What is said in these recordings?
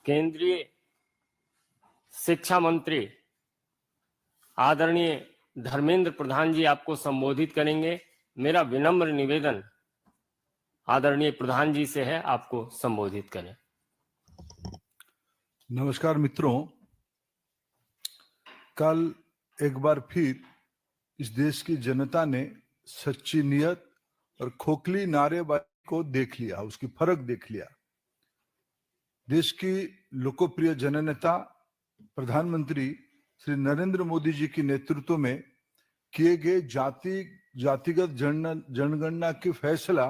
केंद्रीय शिक्षा मंत्री आदरणीय धर्मेंद्र प्रधान जी आपको संबोधित करेंगे। मेरा विनम्र निवेदन आदरणीय प्रधान जी से है, आपको संबोधित करें। नमस्कार मित्रों, कल एक बार फिर इस देश की जनता ने सच्ची नियत और खोखली नारेबाजी को देख लिया, उसकी फर्क देख लिया। देश की लोकप्रिय जननेता प्रधानमंत्री श्री नरेंद्र मोदी जी के नेतृत्व में किए गए जातिगत जनगणना की फैसला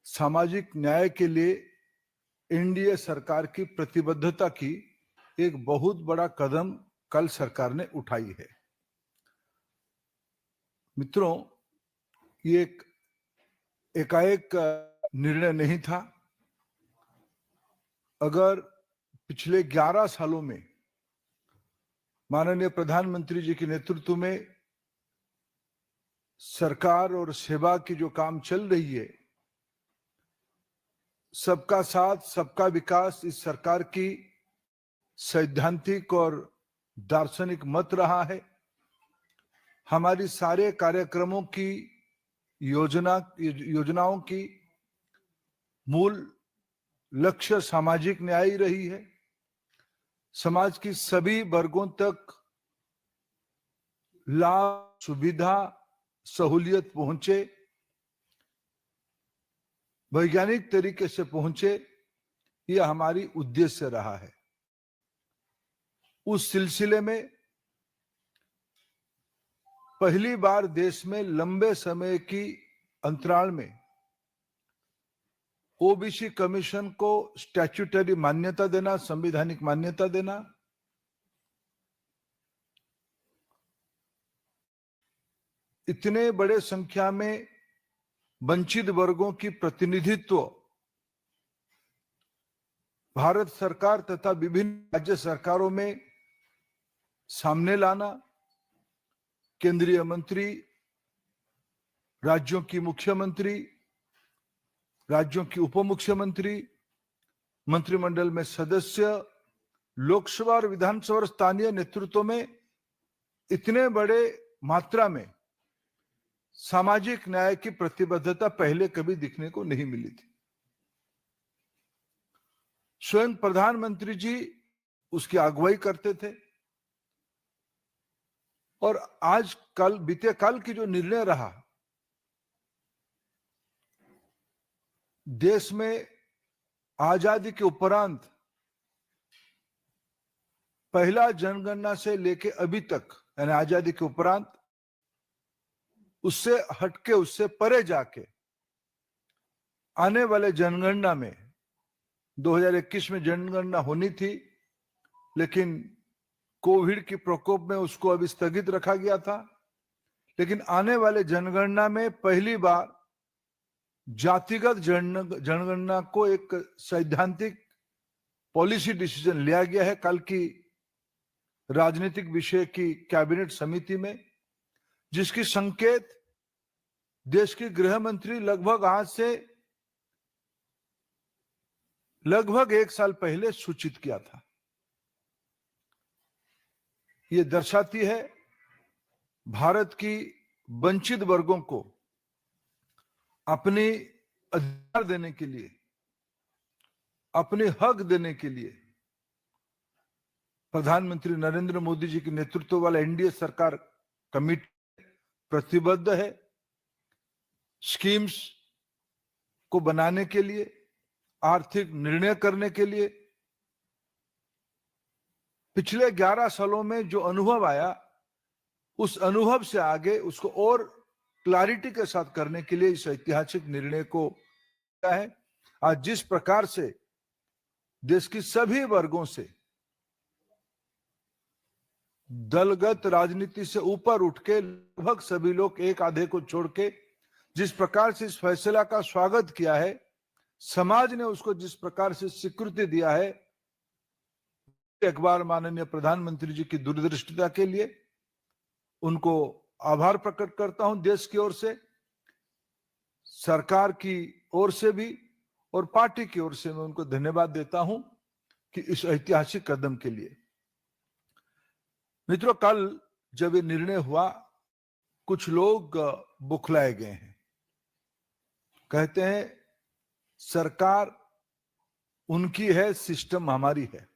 सामाजिक न्याय के लिए एनडीए सरकार की प्रतिबद्धता की एक बहुत बड़ा कदम कल सरकार ने उठाई है। मित्रों, ये एक एकाएक निर्णय नहीं था। अगर पिछले 11 सालों में माननीय प्रधानमंत्री जी के नेतृत्व में सरकार और सेवा की जो काम चल रही है, सबका साथ सबका विकास इस सरकार की सैद्धांतिक और दार्शनिक मत रहा है। हमारी सारे कार्यक्रमों की योजनाओं की मूल लक्ष्य सामाजिक न्याय ही रही है। समाज की सभी वर्गों तक लाभ, सुविधा, सहूलियत पहुंचे, वैज्ञानिक तरीके से पहुंचे, यह हमारी उद्देश्य रहा है। उस सिलसिले में पहली बार देश में लंबे समय की अंतराल में ओबीसी कमीशन को स्टैट्यूटरी मान्यता देना, संवैधानिक मान्यता देना, इतने बड़े संख्या में वंचित वर्गों की प्रतिनिधित्व भारत सरकार तथा विभिन्न राज्य सरकारों में सामने लाना, केंद्रीय मंत्री, राज्यों की मुख्यमंत्री, राज्यों की उप मुख्यमंत्री, मंत्रिमंडल में सदस्य, लोकसभा और विधानसभा और स्थानीय नेतृत्व में इतने बड़े मात्रा में सामाजिक न्याय की प्रतिबद्धता पहले कभी दिखने को नहीं मिली थी। स्वयं प्रधानमंत्री जी उसकी अगुवाई करते थे और आज कल बीते कल की जो निर्णय रहा, देश में आजादी के उपरांत पहला जनगणना से लेके अभी तक, यानी आजादी के उपरांत, उससे हटके, उससे परे जाके आने वाले जनगणना में 2021 में जनगणना होनी थी, लेकिन कोविड के प्रकोप में उसको अभी स्थगित रखा गया था। लेकिन आने वाले जनगणना में पहली बार जातिगत जनगणना को एक सैद्धांतिक पॉलिसी डिसीजन लिया गया है कल की राजनीतिक विषय की कैबिनेट समिति में, जिसकी संकेत देश के गृह मंत्री लगभग आज से लगभग 1 साल पहले सूचित किया था। यह दर्शाती है भारत की वंचित वर्गों को अपने अधिकार देने के लिए, अपने हक देने के लिए प्रधानमंत्री नरेंद्र मोदी जी के नेतृत्व वाला एनडीए सरकार कमिट प्रतिबद्ध है। स्कीम्स को बनाने के लिए, आर्थिक निर्णय करने के लिए। पिछले 11 सालों में जो अनुभव आया, उस अनुभव से आगे उसको और क्लैरिटी के साथ करने के लिए इस ऐतिहासिक निर्णय को किया है। आज जिस प्रकार से देश की सभी वर्गों से, दलगत राजनीति से ऊपर उठ के लगभग सभी लोग, एक आधे को छोड़ के, जिस प्रकार से इस फैसला का स्वागत किया है, समाज ने उसको जिस प्रकार से स्वीकृति दिया है, एक बार माननीय प्रधानमंत्री जी की दूरदृष्टिता के लिए उनको आभार प्रकट करता हूं। देश की ओर से, सरकार की ओर से भी और पार्टी की ओर से मैं उनको धन्यवाद देता हूं। कि इस ऐतिहासिक कदम के लिए। मित्रों, कल जब ये निर्णय हुआ, कुछ लोग बुखलाए गए हैं। कहते हैं सरकार उनकी है, सिस्टम हमारी है।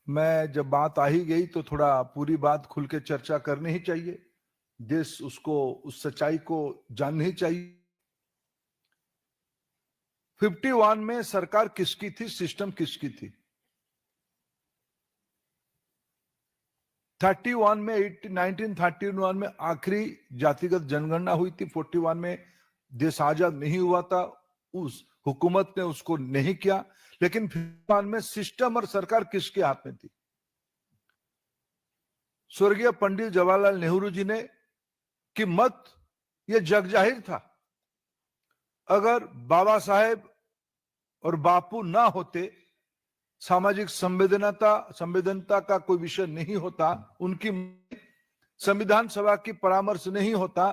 मैं जब बात आ ही गई तो थोड़ा पूरी बात खुल के चर्चा करनी ही चाहिए, देश उसको, उस सच्चाई को जाननी ही चाहिए। 51 में सरकार किसकी थी, सिस्टम किसकी थी? 31 में 1931 में आखिरी जातिगत जनगणना हुई थी। 41 में देश आजाद नहीं हुआ था, उस हुकूमत ने उसको नहीं किया। लेकिन 51 में सिस्टम और सरकार किसके हाथ में थी? स्वर्गीय पंडित जवाहरलाल नेहरू जी ने कि मत ये जग जाहिर था। अगर बाबा साहेब और बापू ना होते, सामाजिक संवेदनता का कोई विषय नहीं होता, उनकी संविधान सभा की परामर्श नहीं होता,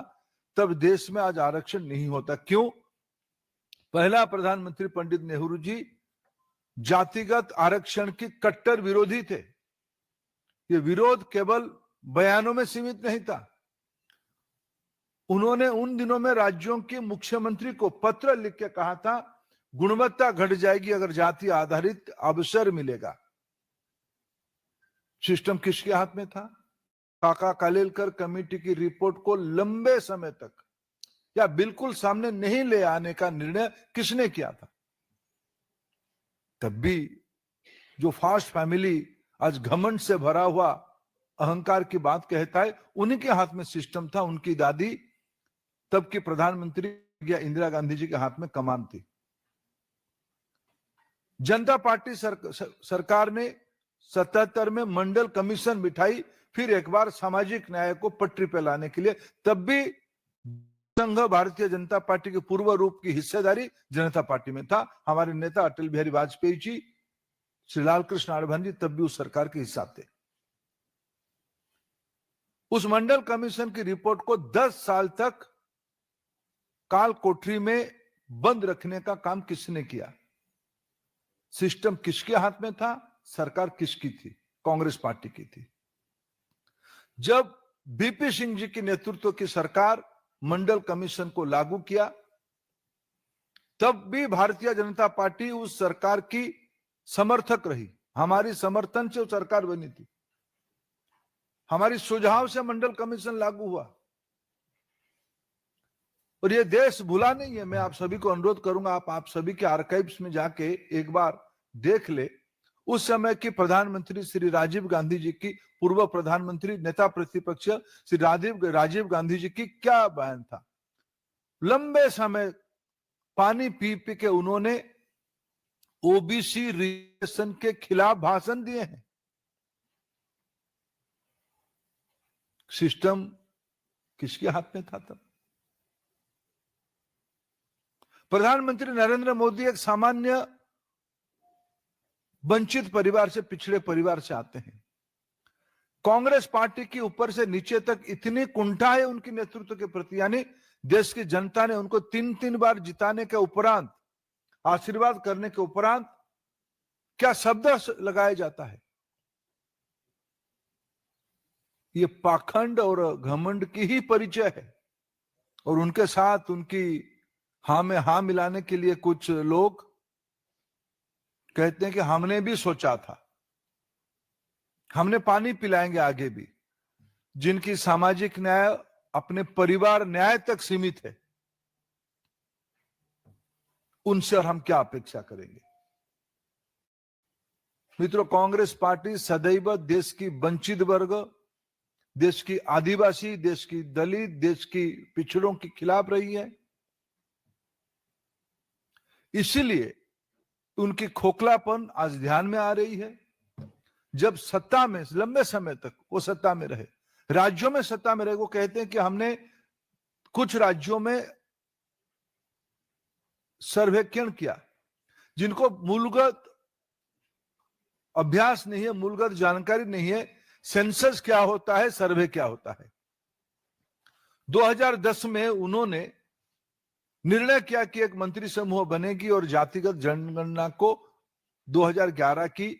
तब देश में आज आरक्षण नहीं होता। क्यों? पहला प्रधानमंत्री पंडित नेहरू जी जातिगत आरक्षण की कट्टर विरोधी थे। ये विरोध केवल बयानों में सीमित नहीं था। उन्होंने उन दिनों में राज्यों के मुख्यमंत्री को पत्र लिख के कहा था, गुणवत्ता घट जाएगी अगर जाति आधारित अवसर मिलेगा। सिस्टम किसके हाथ में था? काका कालेलकर कमेटी की रिपोर्ट को लंबे समय तक या बिल्कुल सामने नहीं ले आने का निर्णय किसने किया था? तब भी जो फास्ट फैमिली आज घमंड से भरा हुआ अहंकार की बात कहता है, उन्हीं के हाथ में सिस्टम था। उनकी दादी तब की प्रधानमंत्री या इंदिरा गांधी जी के हाथ में कमान थी। जनता पार्टी सरकार ने 77 में मंडल कमीशन बिठाई, फिर एक बार सामाजिक न्याय को पटरी पे लाने के लिए। तब भी संघ भारतीय जनता पार्टी के पूर्व रूप की हिस्सेदारी जनता पार्टी में था। हमारे नेता अटल बिहारी वाजपेयी जी, श्री लाल कृष्ण आडवाणी जी तब भी उस सरकार के हिस्सा थे। उस मंडल कमीशन की रिपोर्ट को 10 साल तक काल कोठरी में बंद रखने का काम किसने किया? सिस्टम किसके हाथ में था? सरकार किसकी थी? कांग्रेस पार्टी की थी। जब बीपी सिंह जी के नेतृत्व की सरकार मंडल कमीशन को लागू किया, तब भी भारतीय जनता पार्टी उस सरकार की समर्थक रही। हमारी समर्थन से सरकार बनी थी, हमारी सुझाव से मंडल कमीशन लागू हुआ। और ये देश भूला नहीं है। मैं आप सभी को अनुरोध करूंगा, आप सभी के आर्काइव्स में जाके एक बार देख ले, उस समय की प्रधानमंत्री श्री राजीव गांधी जी की, पूर्व प्रधानमंत्री नेता प्रतिपक्ष श्री राजीव गांधी जी की क्या बयान था। लंबे समय पानी पी पी के उन्होंने ओबीसी रिजर्वेशन के खिलाफ भाषण दिए हैं। सिस्टम किसके हाथ में था तब? प्रधानमंत्री नरेंद्र मोदी एक सामान्य वंचित परिवार से, पिछड़े परिवार से आते हैं। कांग्रेस पार्टी की ऊपर से नीचे तक इतनी कुंठा है उनके नेतृत्व के प्रति, यानी देश की जनता ने उनको 3 बार जिताने के उपरांत, आशीर्वाद करने के उपरांत क्या शब्द लगाया जाता है? ये पाखंड और घमंड की ही परिचय है। और उनके साथ उनकी हां में हां मिलाने के लिए कुछ लोग कहते हैं कि हमने भी सोचा था, हमने पानी पिलाएंगे आगे भी। जिनकी सामाजिक न्याय अपने परिवार न्याय तक सीमित है, उनसे और हम क्या अपेक्षा करेंगे? मित्रों, कांग्रेस पार्टी सदैव देश की वंचित वर्ग, देश की आदिवासी, देश की दलित, देश की पिछड़ों के खिलाफ रही है। इसीलिए उनकी खोखलापन आज ध्यान में आ रही है। जब सत्ता में लंबे समय तक वो सत्ता में रहे, राज्यों में सत्ता में रहे, वो कहते हैं कि हमने कुछ राज्यों में सर्वेक्षण किया, जिनको मूलगत अभ्यास नहीं है, मूलगत जानकारी नहीं है, सेंसस क्या होता है, सर्वे क्या होता है। 2010 में उन्होंने निर्णय किया कि एक मंत्री समूह बनेगी और जातिगत जनगणना को 2011 की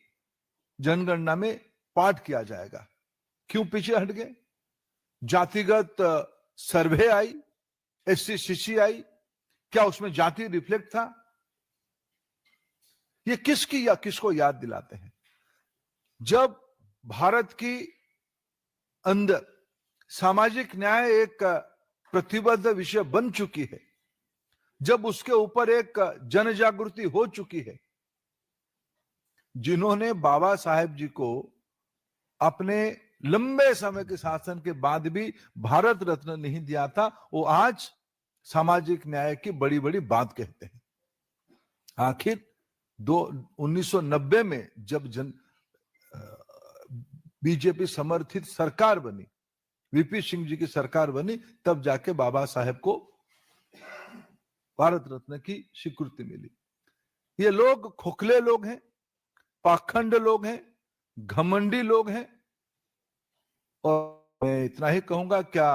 जनगणना में पाठ किया जाएगा। क्यों पीछे हट गए? जातिगत सर्वे आई, SCCC आई, क्या उसमें जाति रिफ्लेक्ट था? ये किसकी या किसको याद दिलाते हैं? जब भारत की अंदर सामाजिक न्याय एक प्रतिबद्ध विषय बन चुकी है, जब उसके ऊपर एक जन जागृति हो चुकी है, जिन्होंने बाबा साहेब जी को अपने लंबे समय के शासन के बाद भी भारत रत्न नहीं दिया था, वो आज सामाजिक न्याय की बड़ी बड़ी बात कहते हैं। आखिर 1990 में जब बीजेपी समर्थित सरकार बनी, वीपी सिंह जी की सरकार बनी, तब जाके बाबा साहेब को भारत रत्न की स्वीकृति मिली। ये लोग खोखले लोग हैं, पाखंड लोग हैं, घमंडी लोग हैं। और मैं इतना ही कहूंगा, क्या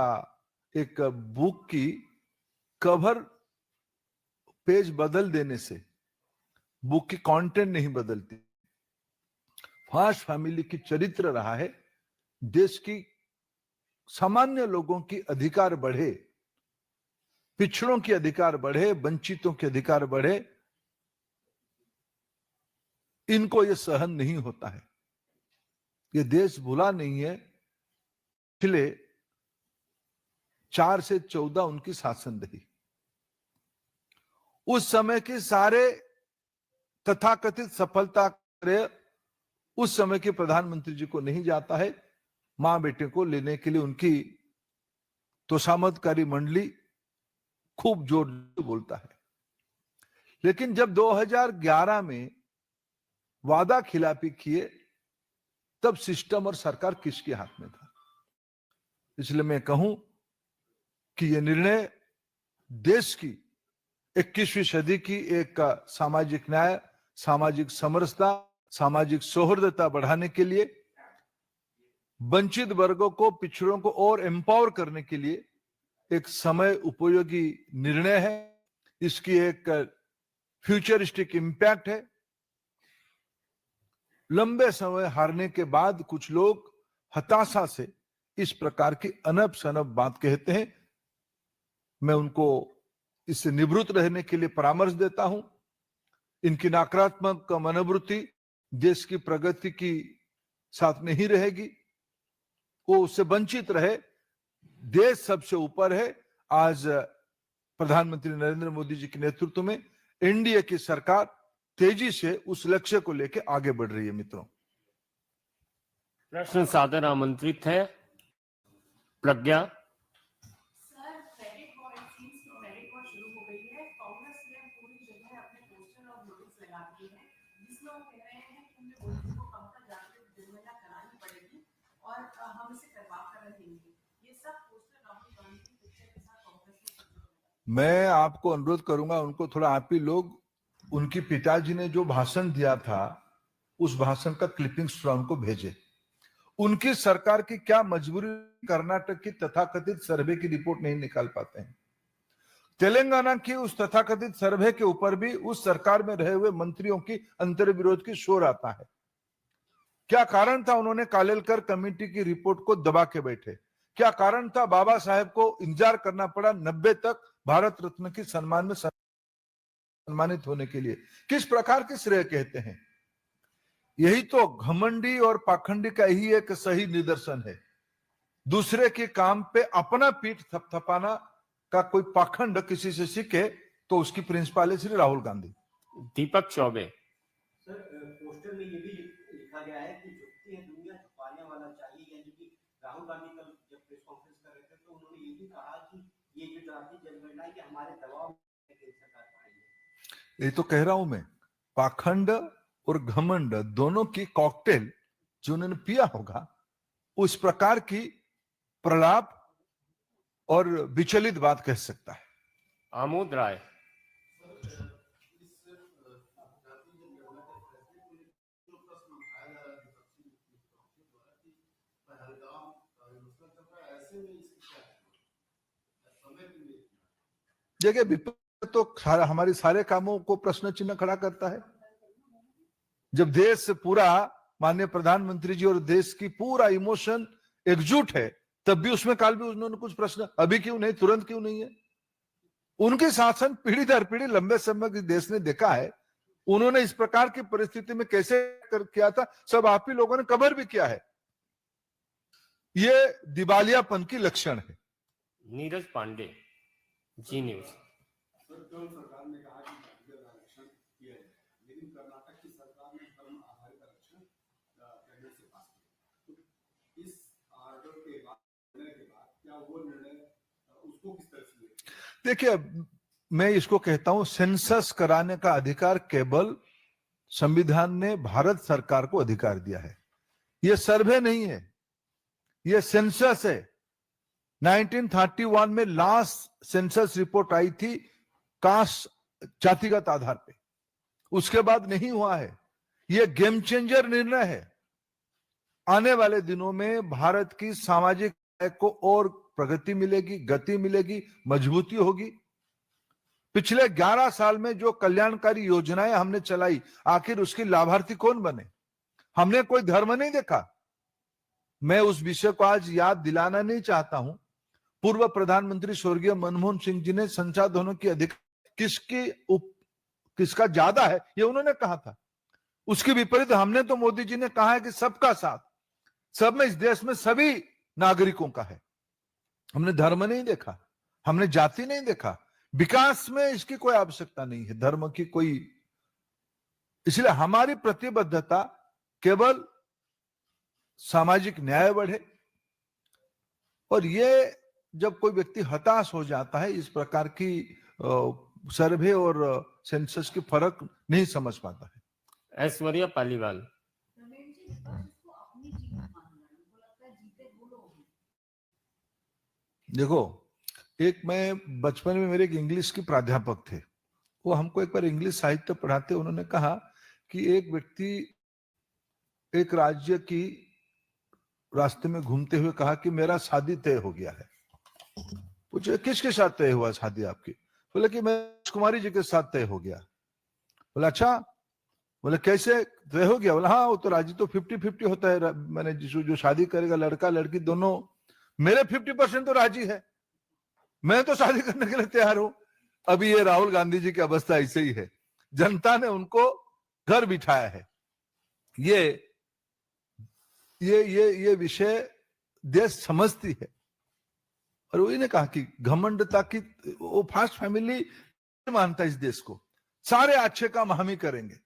एक बुक की कवर पेज बदल देने से बुक की कंटेंट नहीं बदलती। फास्ट फैमिली की चरित्र रहा है, देश की सामान्य लोगों की अधिकार बढ़े, पिछड़ों के अधिकार बढ़े, वंचितों के अधिकार बढ़े, इनको यह सहन नहीं होता है। यह देश भूला नहीं है। पिछले 4 से 14 उनकी शासन रही। उस समय के सारे तथाकथित सफलता उस समय के प्रधानमंत्री जी को नहीं जाता है। मां बेटे को लेने के लिए उनकी तोषामदकारी मंडली खूब जोर बोलता है। लेकिन जब 2011 में वादा खिलाफी किए, तब सिस्टम और सरकार किसके हाथ में था? इसलिए मैं कहूं कि यह निर्णय देश की 21वीं सदी की एक सामाजिक न्याय, सामाजिक समरसता, सामाजिक सौहार्दता बढ़ाने के लिए, वंचित वर्गों को, पिछड़ों को और एम्पावर करने के लिए एक समय उपयोगी निर्णय है। इसकी एक फ्यूचरिस्टिक इंपैक्ट है। लंबे समय हारने के बाद कुछ लोग हताशा से इस प्रकार की अनब शनब बात कहते हैं। मैं उनको इससे निवृत्त रहने के लिए परामर्श देता हूं। इनकी नकारात्मक मनोवृत्ति देश की प्रगति की साथ नहीं रहेगी, वो उससे वंचित रहे। देश सबसे ऊपर है। आज प्रधानमंत्री नरेंद्र मोदी जी के नेतृत्व में एनडीए की सरकार तेजी से उस लक्ष्य को लेकर आगे बढ़ रही है। मित्रों, प्रश्न सादर आमंत्रित है। प्रज्ञा। सर, क्रेडिट वॉर शुरू हो गई है। कांग्रेस ने पूरी जगह अपने पोस्टर और नोटिस लगा दिए हैं, जिसमें वो कह रहे हैं कि हमें वोटिंग को कम कर जाकर जनगणना करानी पड़ेगी और हम इसे करवा कर रहेंगे। ये सब पोस्टर राहुल गांधी की पिक्चर के साथ कांग्रेस ने। मैं आपको अनुरोध करूंगा, उनको थोड़ा, आप ही लोग उनकी पिताजी ने जो भाषण दिया था, उस भाषण का क्लिपिंग्स थोड़ा उनको भेजे। उनकी सरकार की क्या मजबूरी, कर्नाटक की तथाकथित सर्वे की रिपोर्ट नहीं निकाल पाते हैं। तेलंगाना की उस तथाकथित सर्वे के ऊपर भी उस सरकार में रहे हुए मंत्रियों की अंतर्विरोध की शोर आता है। क्या कारण था उन्होंने कालेलकर कमेटी की रिपोर्ट को दबा के बैठे? क्या कारण था बाबा साहेब को इंतजार करना पड़ा 90 तक भारत रत्न की सम्मान में सम्मानित होने के लिए? किस प्रकार के श्रेय कहते हैं? यही तो घमंडी और पाखंडी का ही एक सही निदर्शन है। दूसरे के काम पे अपना पीठ थपथपाना का कोई पाखंड किसी से सीखे तो उसकी प्रिंसिपल है श्री राहुल गांधी। दीपक चौबे। सर, पोस्टर में ये भी लिखा गया है कि झुकती है दुनिया झुकाने वाला चाहिए, यानी कि राहुल गांधी कल जब प्रेस कॉन्फ्रेंस कर रहे थे तो उन्होंने ये भी कहा कि ये जो जाति जनगणना है कि हमारे दबाव में केंद्र सरकार आई है। ये तो कह रहा हूं मैं, पाखंड और घमंड दोनों की कॉकटेल जो उन्होंने पिया होगा, उस प्रकार की प्रलाप और विचलित बात कह सकता है। आमोद राय। देखिए, तो हमारी सारे कामों को प्रश्न चिन्ह खड़ा करता है। जब देश से पूरा माननीय प्रधानमंत्री जी और देश की पूरा इमोशन एकजुट है, तब भी उसमें काल भी उन्होंने कुछ प्रश्न अभी क्यों नहीं, तुरंत क्यों नहीं है? उनके शासन पीढ़ी दर पीढ़ी लंबे समय के देश ने देखा है। उन्होंने इस प्रकार की परिस्थिति में कैसे किया था, सब आप ही लोगों ने कवर भी किया है। ये दिवालियापन की लक्षण है। नीरज पांडे, जी न्यूज। सरकार ने कहा कि जातीय आरक्षण किया जाएगा, लेकिन कर्नाटक की सरकार ने धर्म आधारित आरक्षण कैबिनेट से पास किया। तो इस आर्डर के बाद क्या वो निर्णय उसको किस तरह से लिया? देखिए, मैं इसको कहता हूं सेंसस कराने का अधिकार केवल संविधान ने भारत सरकार को अधिकार दिया है। यह सर्वे नहीं है, यह सेंसस है। 1931 में लास्ट सेंसस रिपोर्ट आई थी कास्ट जातिगत आधार पे, उसके बाद नहीं हुआ है। यह गेम चेंजर निर्णय है। आने वाले दिनों में भारत की सामाजिक को और प्रगति मिलेगी, गति मिलेगी, मजबूती होगी। पिछले 11 साल में जो कल्याणकारी योजनाएं हमने चलाई, आखिर उसकी लाभार्थी कौन बने? हमने कोई धर्म नहीं देखा। मैं उस विषय को आज याद दिलाना नहीं चाहता हूं। पूर्व प्रधानमंत्री स्वर्गीय मनमोहन सिंह जी ने संसाधनों की अधिक किसका ज्यादा है, ये उन्होंने कहा था। उसके विपरीत हमने तो मोदी जी ने कहा है कि सबका साथ, सब में इस देश में सभी नागरिकों का है। हमने धर्म नहीं देखा, हमने जाति नहीं देखा। विकास में इसकी कोई आवश्यकता नहीं है, धर्म की कोई। इसलिए हमारी प्रतिबद्धता केवल सामाजिक न्याय बढ़े। और ये जब कोई व्यक्ति हताश हो जाता है, इस प्रकार की सर्वे और सेंसस की फर्क नहीं समझ पाता है। ऐश्वर्या पालीवाल। रमेश जी, इसको अपनी जीत मानना है, उनको लगता है जीते वो लोग हैं। देखो, एक मैं बचपन में मेरे एक इंग्लिश के प्राध्यापक थे, वो हमको एक बार इंग्लिश साहित्य पढ़ाते, उन्होंने कहा कि एक व्यक्ति एक राज्य की रास्ते में घूमते हुए कहा कि मेरा शादी तय हो गया है। पूछे किसके साथ तय हुआ शादी आपकी? बोले कि मैं राजकुमारी जी के साथ तय हो गया। बोला अच्छा, बोले कैसे तय हो गया? बोला हाँ, वो तो राजी तो 50-50 होता है, मैंने जो शादी करेगा लड़का लड़की दोनों, मेरे 50% तो राजी है, मैं तो शादी करने के लिए तैयार हूं। अभी ये राहुल गांधी जी की अवस्था ऐसे ही है, जनता ने उनको घर बिठाया है। ये विषय देश समझती है। और वही ने कहा कि घमंडता की, वो फास्ट फैमिली मानता है इस देश को, सारे अच्छे काम हम ही करेंगे।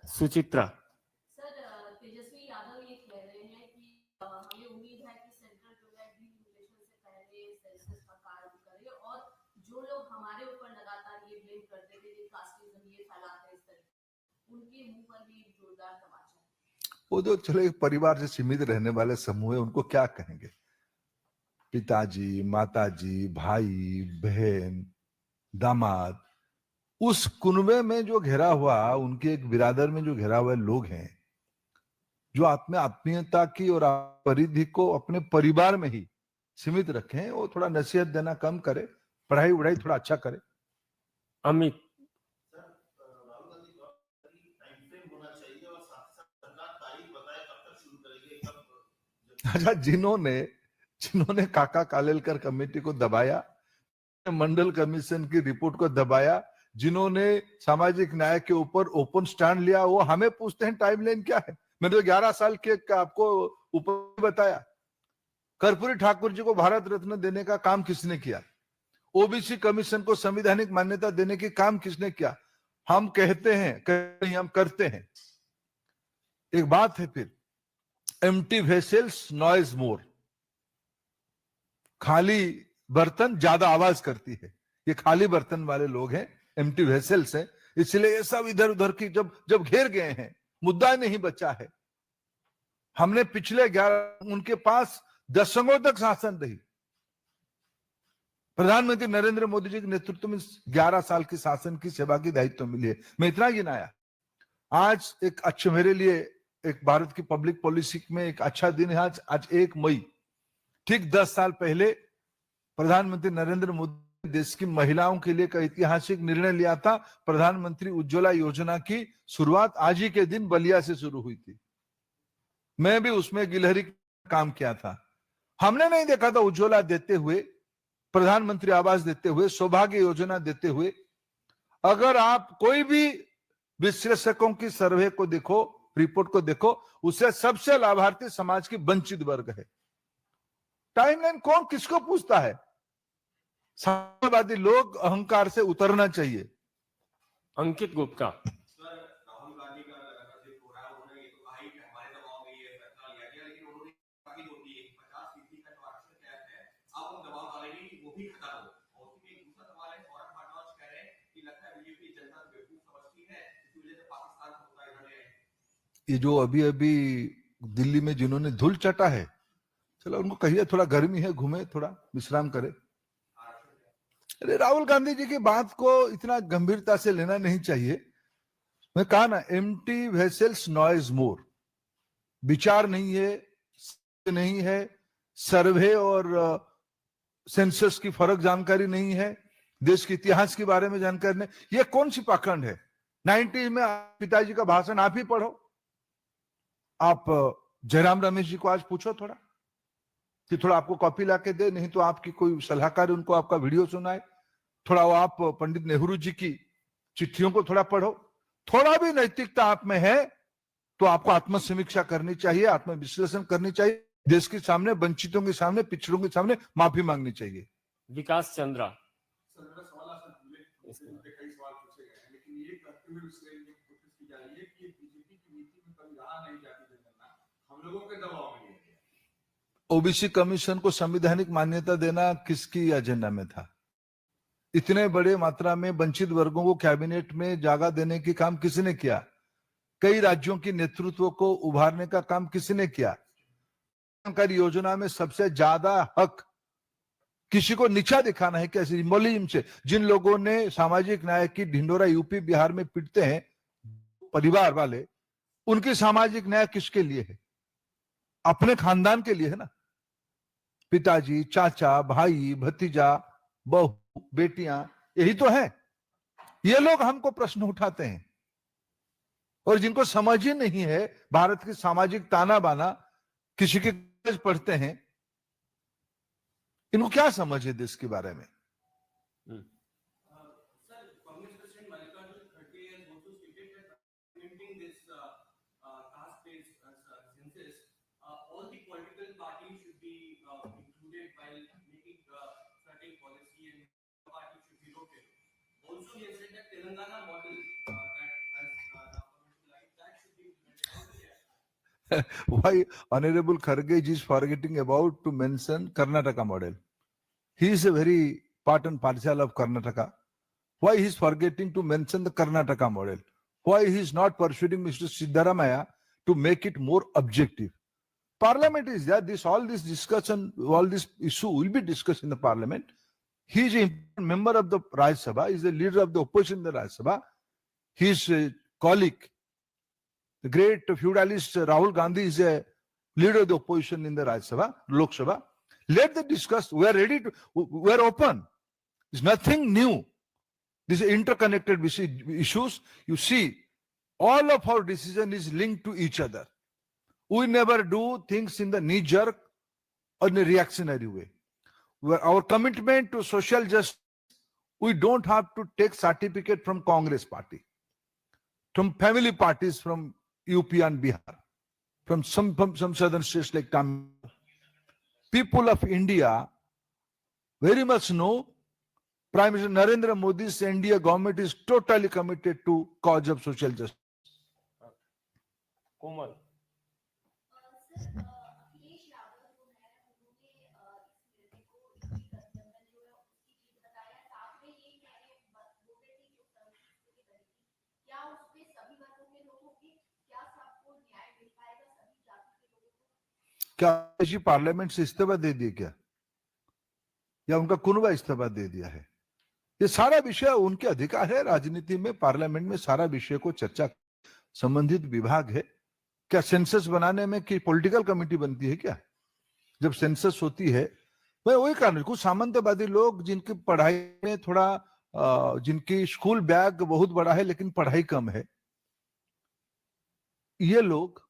सुचित्रा। सर, तेजस्वी यादव ये कह रहे हैं कि हमें उम्मीद है कि सेंट्रल जो है डीलिमिटेशन से पहले सेंसस का कार्य करे, और जो लोग हमारे ऊपर लगातार ये ब्लेम करते थे कि कास्टिज्म ये फैलाते हैं इस तरह, उनके मुंह पर भी जोरदार तमाचा। वो जो चलो एक परिवार से सीमित रहने वाले समूह है, उनको क्या कहेंगे? पिताजी, माताजी, भाई, बहन, दामाद, उस कुनबे में जो घिरा हुआ, उनके एक बिरादर में जो घिरा हुआ लोग हैं, जो आत्मीयता की और परिधि को अपने परिवार में ही सीमित रखें, वो थोड़ा नसीहत देना कम करे, पढ़ाई वढ़ाई थोड़ा अच्छा करे। अमित। अच्छा, जिन्होंने काका कालेलकर कमेटी को दबाया, मंडल कमीशन की रिपोर्ट को दबाया, जिन्होंने सामाजिक न्याय के ऊपर ओपन स्टैंड लिया, वो हमें पूछते हैं टाइमलाइन क्या है। मैंने तो 11 साल के आपको ऊपर बताया। कर्पूरी ठाकुर जी को भारत रत्न देने का काम किसने किया? ओबीसी कमीशन को संवैधानिक मान्यता देने की काम किसने किया? हम कहते हैं, कहीं हम करते हैं। एक बात है फिर, एम्प्टी वेसल्स नॉइज मोर, खाली बर्तन ज्यादा आवाज करती है। ये खाली बर्तन वाले लोग हैं, एम्प्टी वेसल्स हैं, इसलिए ये सब इधर उधर की जब घेर गए हैं, मुद्दा नहीं बचा है। हमने पिछले 11 उनके पास दशकों तक शासन रही। प्रधानमंत्री नरेंद्र मोदी जी के नेतृत्व में 11 साल की शासन की सेवा की दायित्व मिली है। मैं इतना गिनाया। आज एक अच्छे, मेरे लिए एक भारत की पब्लिक पॉलिसी में एक अच्छा दिन है आज 1 मई। ठीक 10 साल पहले प्रधानमंत्री नरेंद्र मोदी देश की महिलाओं के लिए एक ऐतिहासिक निर्णय लिया था। प्रधानमंत्री उज्ज्वला योजना की शुरुआत आज ही के दिन बलिया से शुरू हुई थी। मैं भी उसमें गिलहरी काम किया था। हमने नहीं देखा था उज्ज्वला देते हुए, प्रधानमंत्री आवास देते हुए, सौभाग्य योजना देते हुए। अगर आप कोई भी विश्लेषकों की सर्वे को देखो, रिपोर्ट को देखो, उससे सबसे लाभार्थी समाज की वंचित वर्ग है। टाइमलाइन कौन किसको पूछता है? साम्यवादी लोग अहंकार से उतरना चाहिए। अंकित गुप्ता। सर, राहुल गांधी का लगातार जिक्र हो रहा है, उन्होंने ये तो कहा ही कि हमारे दबाव में ये फैसला लिया गया, लेकिन उन्होंने बाकी जो भी 50% का जो आरक्षण तय है, अब हम दबाव डालेंगे कि वो भी खत्म हो। और उसमें एक दूसरा सवाल है, सौरभ भारद्वाज कह रहे हैं कि लगता है बीजेपी जनता को बेवकूफ समझती है, इसी वजह से पाकिस्तान को होता इधर ले आए। ये जो अभी अभी दिल्ली में जिन्होंने धूल चटा है, चलो उनको कहिए थोड़ा गर्मी है, घूमे, थोड़ा विश्राम करे। अरे राहुल गांधी जी की बात को इतना गंभीरता से लेना नहीं चाहिए। मैं कहा ना, एम्प्टी वेसल्स नॉइज मोर। विचार नहीं है, सर्वे और सेंसस की फर्क जानकारी नहीं है, देश के इतिहास के बारे में जानकारी नहीं। ये कौन सी पाखंड है? 90 में पिताजी का भाषण आप ही पढ़ो। आप जयराम रमेश जी को आज पूछो थोड़ा कि थोड़ा आपको कॉपी लाके दे, नहीं तो आपकी कोई सलाहकार उनको आपका वीडियो सुनाए। थोड़ा वो आप पंडित नेहरू जी की चिट्ठियों को थोड़ा पढ़ो। थोड़ा भी नैतिकता आप में है तो आपको आत्मसमीक्षा करनी चाहिए, आत्मविश्लेषण करनी चाहिए। देश के सामने, वंचितों के सामने, पिछड़ों के सामने माफी मांगनी चाहिए। विकास चंद्रा। सर, मेरा सवाल आपसे कई सवाल पूछे गए हैं, लेकिन ये करते हुए कोशिश की जा रही है कि बीजेपी की नीति में कभी रहा नहीं जाती जनगणना, हम लोगों के दबाव में है। ओबीसी कमीशन को संवैधानिक मान्यता देना किसकी एजेंडा में था? इतने बड़े मात्रा में वंचित वर्गों को कैबिनेट में जगह देने की काम किसने किया? कई राज्यों की नेतृत्व को उभारने का काम किसने किया? सरकारी योजना में सबसे ज्यादा हक किसी को नीचा दिखाना है क्या? सिंबलिज्म से जिन लोगों ने सामाजिक न्याय की ढिंडोरा यूपी बिहार में पीटते हैं परिवार वाले, उनकी सामाजिक न्याय किसके लिए है? अपने खानदान के लिए है ना। पिताजी, चाचा, भाई, भतीजा, बहू, बेटियां, यही तो है। ये लोग हमको प्रश्न उठाते हैं और जिनको समझ ही नहीं है भारत की सामाजिक ताना बाना, किसी के पढ़ते हैं, इनको क्या समझ है देश के बारे में? Sir, Congress President Mallikarjun Kharge has also stated that implementing this caste-based census, all the political parties should be included while making certain policy, and the party should be rotated. Also, he has said that Telangana model that has like that should be implemented. Why Honorable Kharge is forgetting about to mention Karnataka model? He is a very part and parcel of Karnataka. Why he is forgetting to mention the Karnataka model? Why he is not pursuing Mr. Siddaramaiah to make it more objective? Parliament is there. All this discussion, all this issue will be discussed in the Parliament. He is a member of the Rajya Sabha. He is the leader of the opposition in the Rajya Sabha. His colleague, the great feudalist Rahul Gandhi, is a leader of the opposition in the Rajya Sabha, Lok Sabha. Let them discuss. We are ready to, we are open. It's nothing new. These are interconnected issues. You see, all of our decision is linked to each other. We never do things in the knee-jerk or in a reactionary way. Our commitment to social justice, we don't have to take certificate from Congress party, from family parties from UP and Bihar, from some southern states like Tamil. People of India very much know Prime Minister Narendra Modi's India government is totally committed to cause of social justice. कोमल। क्या जी parliament से इस्तीफा दे दिया क्या, या उनका कुनबा इस्तीफा दे दिया है? ये सारा विषय उनके अधिकार है। राजनीति में, पार्लियामेंट में सारा विषय को चर्चा संबंधित विभाग है। क्या सेंसस बनाने में कि पॉलिटिकल कमेटी बनती है क्या? जब सेंसस होती है मैं वही कारण कुछ सामंतवादी लोग जिनकी पढ़ाई में थोड़ा जिनकी स्कूल बैग बहुत बड़ा है लेकिन पढ़ाई कम है, ये लोग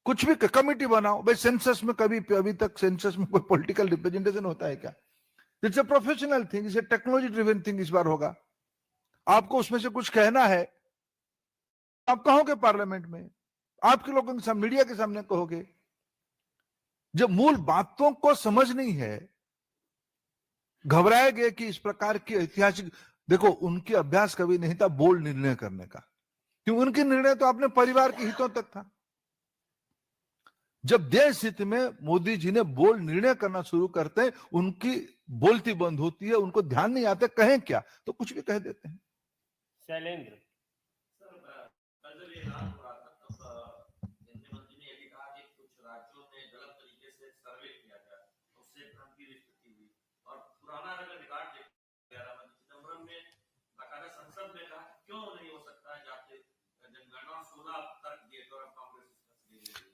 कुछ भी कमेटी बनाओ भाई। सेंसस में कभी अभी तक सेंसस में कोई पॉलिटिकल रिप्रेजेंटेशन होता है क्या? It's a professional thing, it's a technology driven thing. इस बार होगा, आपको उसमें से कुछ कहना है, आप कहोगे पार्लियामेंट में, आपके लोगों के सामने, मीडिया के सामने कहोगे। जब मूल बातों को समझ नहीं है, घबराए गए कि इस प्रकार की ऐतिहासिक, देखो उनकी अभ्यास कभी नहीं था बोल्ड निर्णय करने का, क्योंकि उनके निर्णय तो अपने परिवार के हितों तक था। जब देश हित में मोदी जी ने बोल्ड निर्णय करना शुरू करते हैं, उनकी बोलती बंद होती है, उनको ध्यान नहीं आता कहें क्या, तो कुछ भी कह देते हैं। शैलेंद्र,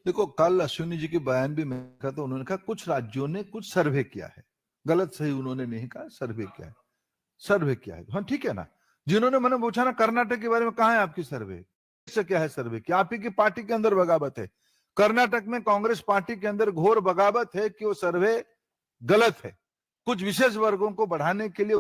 देखो कल अश्विनी जी के बयान भी मैं कहा, तो उन्होंने कहा कुछ राज्यों ने कुछ सर्वे किया है। गलत सही उन्होंने नहीं कहा, सर्वे किया है, सर्वे किया है। हाँ ठीक है ना। जिन्होंने मैंने पूछा ना कर्नाटक के बारे में, कहाँ है आपकी सर्वे, से क्या है सर्वे? क्या आप ही की पार्टी के अंदर बगावत है? कर्नाटक में कांग्रेस पार्टी के अंदर घोर बगावत है कि वो सर्वे गलत है। कुछ विशेष वर्गों को बढ़ाने के लिए,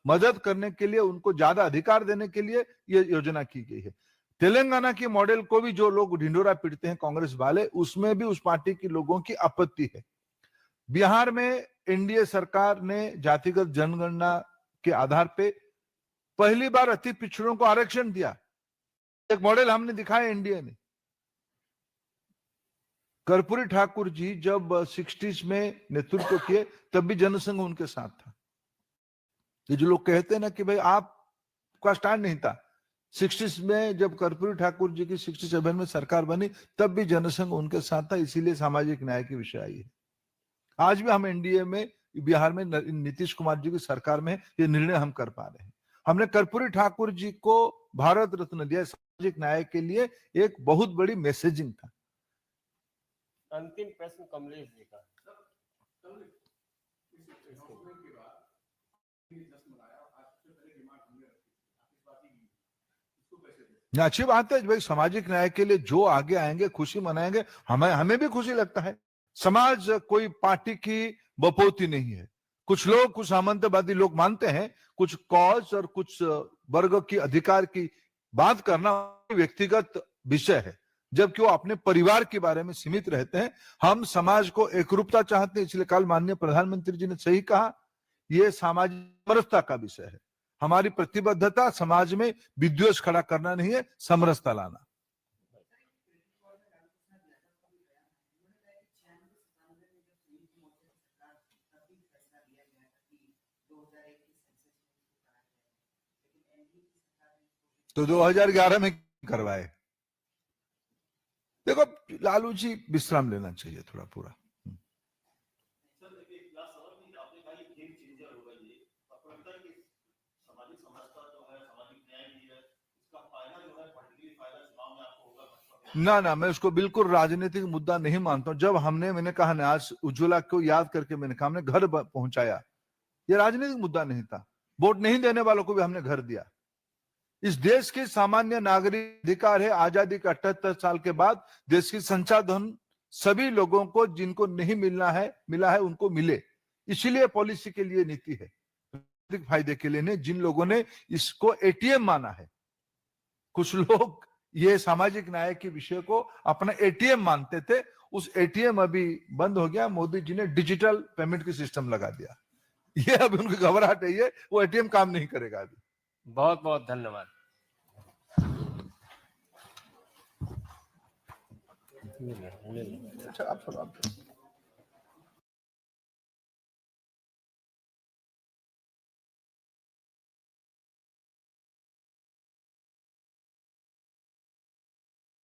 मदद करने के लिए, उनको ज्यादा अधिकार देने के लिए ये योजना की गई है। तेलंगाना के मॉडल को भी जो लोग ढिंडोरा पीटते हैं कांग्रेस वाले, उसमें भी उस पार्टी के लोगों की आपत्ति है। बिहार में एनडीए सरकार ने जातिगत जनगणना के आधार पे पहली बार अति पिछड़ों को आरक्षण दिया। एक मॉडल हमने दिखाया एनडीए ने। कर्पूरी ठाकुर जी जब 60s में नेतृत्व किए, तब भी जनसंघ उनके साथ था। ये जो लोग कहते हैं ना कि भाई आपका स्टैंड नहीं था, 60s में जब कर्पूरी ठाकुर जी की 67 में सरकार बनी, तब भी जनसंघ उनके साथ था, इसीलिए सामाजिक न्याय की विषय आई है। आज भी हम एनडीए में, बिहार में नीतीश कुमार जी की सरकार में ये निर्णय हम कर पा रहे हैं। हमने कर्पूरी ठाकुर जी को भारत रत्न दिया, सामाजिक न्याय के लिए एक बहुत बड़ी मैसेजिंग था। अंतिम प्रश्न कमलेश जी का। अच्छी बात है भाई, सामाजिक न्याय के लिए जो आगे आएंगे खुशी मनाएंगे, हमें भी खुशी लगता है। समाज कोई पार्टी की बपौती नहीं है। कुछ लोग, कुछ सामंतवादी लोग मानते हैं कुछ कॉज और कुछ वर्ग की अधिकार की बात करना व्यक्तिगत विषय है, जबकि वो अपने परिवार के बारे में सीमित रहते हैं। हम समाज को एकरूपता चाहते हैं, इसलिए कल माननीय प्रधानमंत्री जी ने सही कहा, यह सामाजिक समरसता का विषय है। हमारी प्रतिबद्धता समाज में विद्वेष खड़ा करना नहीं है, समरसता लाना। तो 2011 में करवाए। देखो लालू जी विश्राम लेना चाहिए थोड़ा पूरा। ना मैं उसको बिल्कुल राजनीतिक मुद्दा नहीं मानता हूं। जब मैंने कहा ना, आज उज्ज्वला को याद करके मैंने कहा, हमने घर पहुंचाया, ये राजनीतिक मुद्दा नहीं था। वोट नहीं देने वालों को भी हमने घर दिया। इस देश के सामान्य नागरिक अधिकार है, आजादी के 78 साल के बाद देश की संसाधन सभी लोगों को, जिनको नहीं मिला है उनको मिले। इसीलिए पॉलिसी के लिए नीति है, फायदे के लिए नहीं। जिन लोगों ने इसको एटीएम माना है, कुछ लोग ये सामाजिक न्याय के विषय को अपना एटीएम मानते थे, उस एटीएम अभी बंद हो गया। मोदी जी ने डिजिटल पेमेंट की सिस्टम लगा दिया, ये अभी उनकी घबराहट है, ये वो एटीएम काम नहीं करेगा अभी। बहुत बहुत धन्यवाद। अच्छा आप